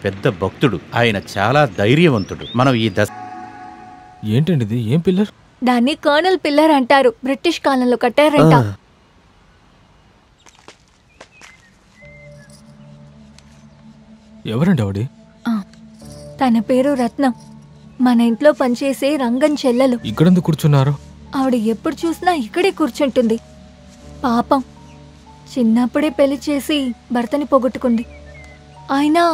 పెద్ద భక్తుడు. ఆయన చాలా ధైర్యవంతుడు. మనం ఈ ఏంటండి ఇది? ఏం పిల్లర్? దాన్ని కర్నల్ పిల్లర్ అంటారు. బ్రిటిష్ కాలంలో కట్టారంట. ఎవరండి ఆవిడ? తన పేరు రత్నం. మన ఇంట్లో పనిచేసే రంగం చెల్లెలు. ఇక్కడెందుకు కూర్చున్నారు? ఆవిడ ఎప్పుడు చూసినా ఇక్కడే కూర్చుంటుంది. పాపం చిన్నప్పుడే పెళ్లి చేసి భర్తని పోగొట్టుకుంది. అయినా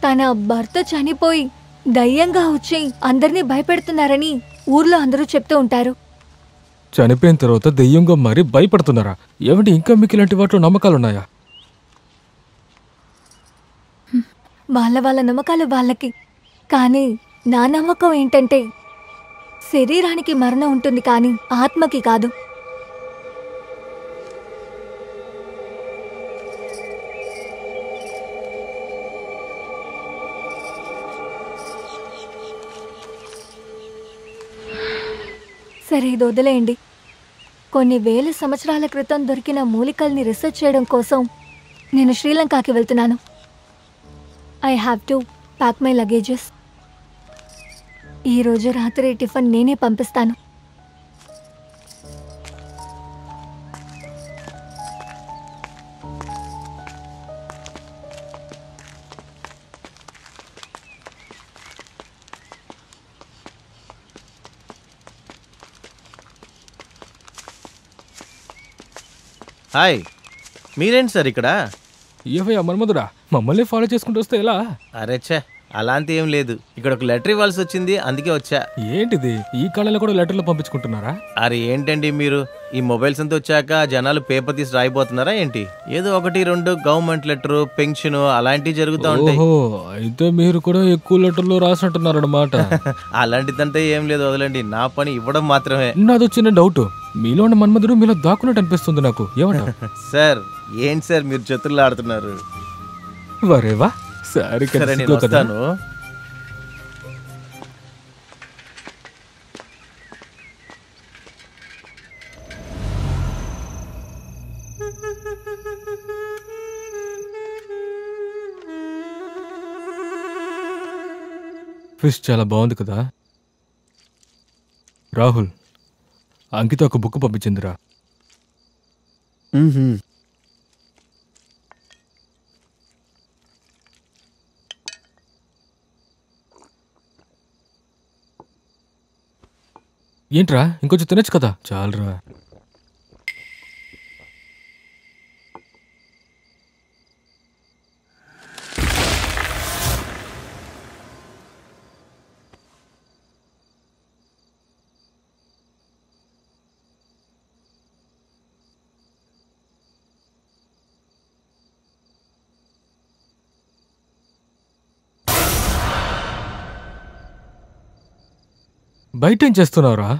తన భర్త చనిపోయి దయ్యంగా వచ్చి అందరినీ భయపెడుతున్నారని ఊర్లో అందరూ చెప్తూ ఉంటారు. చనిపోయిన తర్వాత దెయ్యంగా మరి భయపడుతున్నారా? ఏమంటే ఇంకా మీకు ఇలాంటి వాటిలో నమ్మకాలున్నాయా? వాళ్ళ నమ్మకాలు వాళ్ళకి. కానీ నా నమ్మకం ఏంటంటే శరీరానికి మరణం ఉంటుంది కానీ ఆత్మకి కాదు. సరే, ఇది వదిలేయండి. కొన్ని వేల సంవత్సరాల క్రితం దొరికిన మూలికల్ని రీసెర్చ్ చేయడం కోసం నేను శ్రీలంకకి వెళ్తున్నాను. I have to pack my luggages. ఈరోజు రాత్రి టిఫిన్ నేనే పంపిస్తాను. హాయ్, మీరేంటి సార్ ఇక్కడ? ఏవయ్యా మన్మధుడా, మమ్మల్ని ఫాలో చేసుకుంటూ వస్తే ఎలా? అరే ఛే, అలాంటి ఏం లేదు. ఇక్కడ ఒక లెటర్ ఇవ్వాల్సి వచ్చింది, అందుకే వచ్చా. ఏంటిది? ఈ కాలంలో కూడా లెటర్లు పంపించుకుంటున్నారా? అరే ఏంటండి మీరు, ఈ మొబైల్స్ అంతా వచ్చాక జనాలు పేపర్ తీసి రాయిపోతున్నారా ఏంటి? ఏదో 1-2 గవర్నమెంట్ లెటరు, పెన్షన్ అలాంటివి జరుగుతూ ఉంటాయి. అయితే మీరు కూడా ఎక్కువ లెటర్లు రాసినట్టున్నారన్నమాట. అలాంటిదంటే ఏం లేదు, వదలండి. నా పని ఇవ్వడం మాత్రమే. నాది చిన్న డౌట్. మీలో ఉన్న మన్మధుడు మీలో దాక్కున్నట్టు అనిపిస్తుంది నాకు. ఏమంటారు? సార్ ఏంటి సార్ మీరు చేతుల్లో ఆడుతున్నారు? వరేవా, సరే నేను వస్తాను. ఫిష్ చాలా బాగుంది కదా రాహుల్. అంకిత ఒక బుక్ పంపించిందిరా. ఏంట్రా, ఇంకొంచెం తినచ్చు కదా? చాలరా. బయట ఏం చేస్తున్నావురా?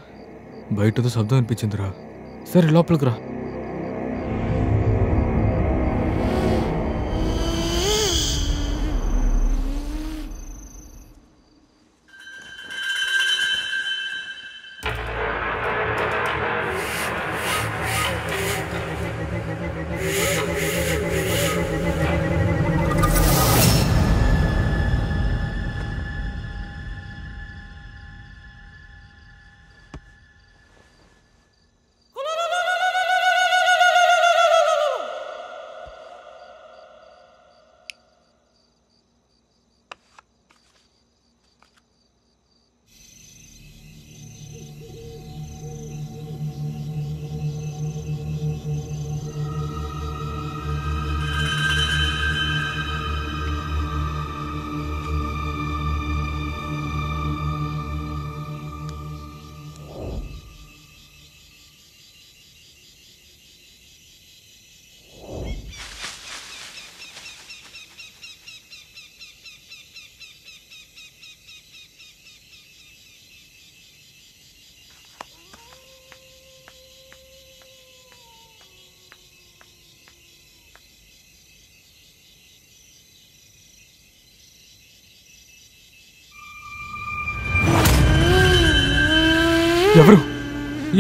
బయటతో శబ్దం అనిపించిందిరా. సరే లోపలికి రా.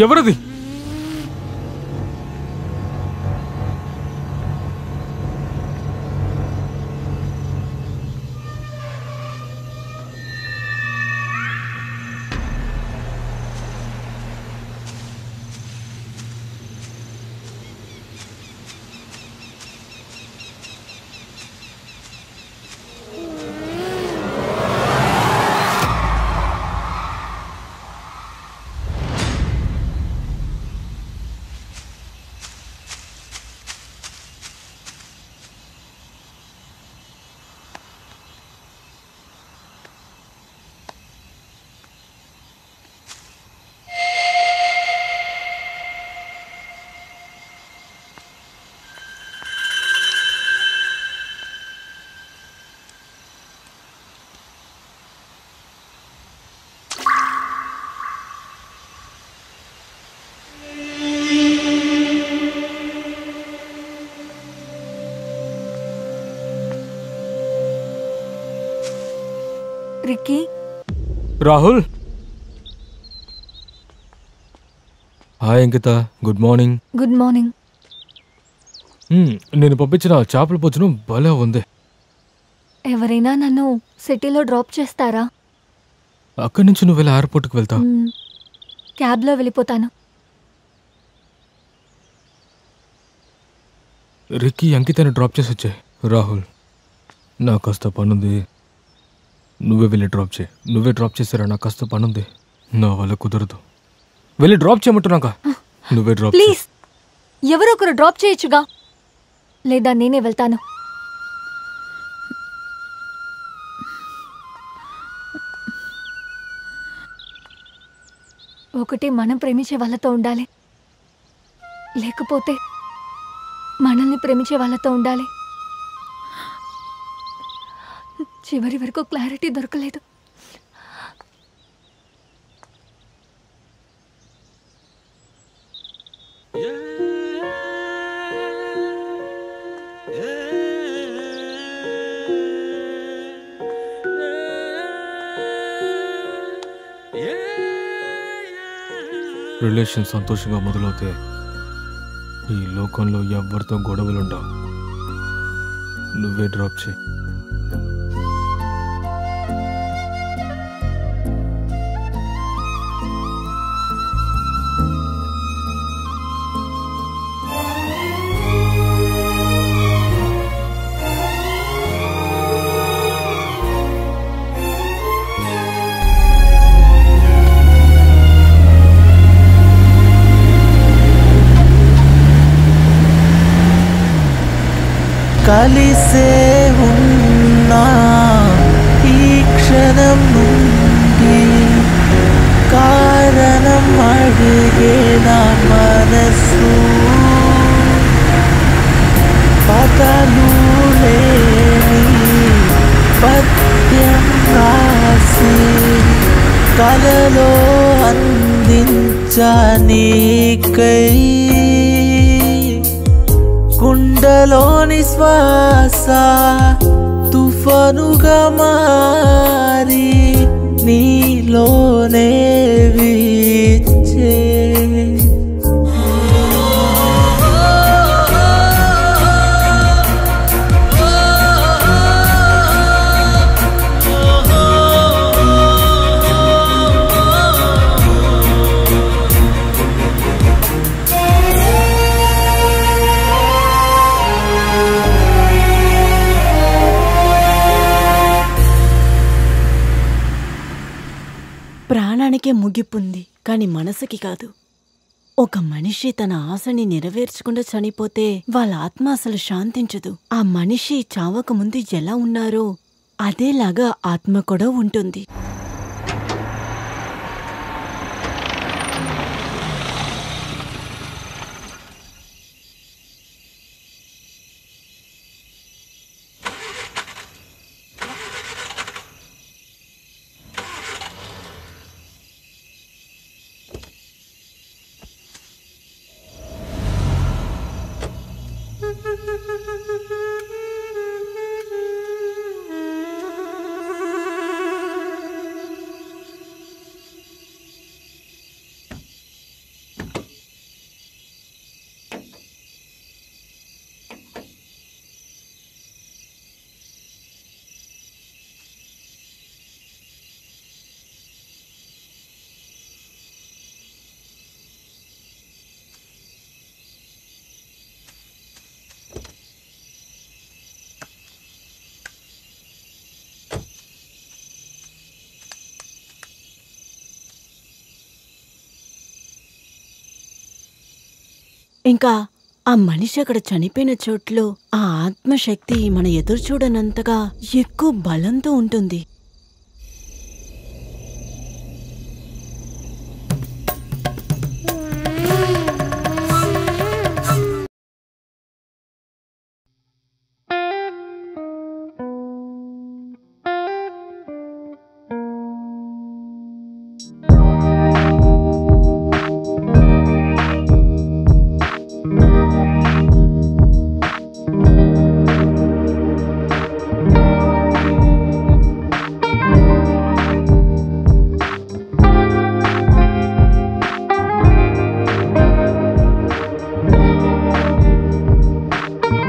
ఎవరది? రిక్కీ, రాహుల్. హాయ్ అంకిత, గుడ్ మార్నింగ్. Good morning. నేను పంపించిన చేపల భోజనం భలే ఉంది. ఎవరైనా నన్ను సిటీలో డ్రాప్ చేస్తారా? అక్కడి నుంచి నువ్వు వెళ్ళి ఎయిర్పోర్ట్కి వెళ్తా. క్యాబ్లో వెళ్ళిపోతాను. రిక్కీ అంకితని డ్రాప్ చేసి వచ్చాయి. రాహుల్, నాకు కాస్త పనుంది, నువ్వే వెళ్ళి డ్రాప్ చేయి. నువ్వే డ్రాప్ చేసారా? నాకు కాస్త పనుంది, నా వల్ల కుదరదు. వెళ్ళి డ్రాప్ చేయమంటున్నాక నువ్వే డ్రాప్. ప్లీజ్, ఎవరో ఒకరు డ్రాప్ చేయొచ్చుగా, లేదా నేనే వెళ్తాను. ఒకటి మనం ప్రేమించే వాళ్ళతో ఉండాలి, లేకపోతే మనల్ని ప్రేమించే వాళ్ళతో ఉండాలి. చివరి వరకు క్లారిటీ దొరకలేదు. రిలేషన్ సంతోషంగా మొదలవుతే ఈ లోకంలో ఎవరితో గొడవలుండవు. నువ్వే డ్రాప్ చేయి. కలిసే ఉన్నా ఈ క్షణం నుండి కారణం అడిగే నా మనసు పదలు లేని పద్యం రాసి కలలో అందించా నీకై గుండెలోని శ్వాస తుఫానుగా మారి నీలోనే వీచే ప్రాణానికే ముగిపుంది, కాని మనసుకి కాదు. ఒక మనిషి తన ఆశని నెరవేర్చకుండా చనిపోతే వాళ్ళ ఆత్మ అసలు శాంతించదు. ఆ మనిషి చావక ముందు ఎలా ఉన్నారో అదేలాగా ఆత్మ కూడా ఉంటుంది. ఇంకా ఆ మనిషి అక్కడ చనిపోయిన చోట్లో ఆ ఆత్మశక్తి మన ఎదురు చూడనంతగా ఎక్కువ బలంతో ఉంటుంది.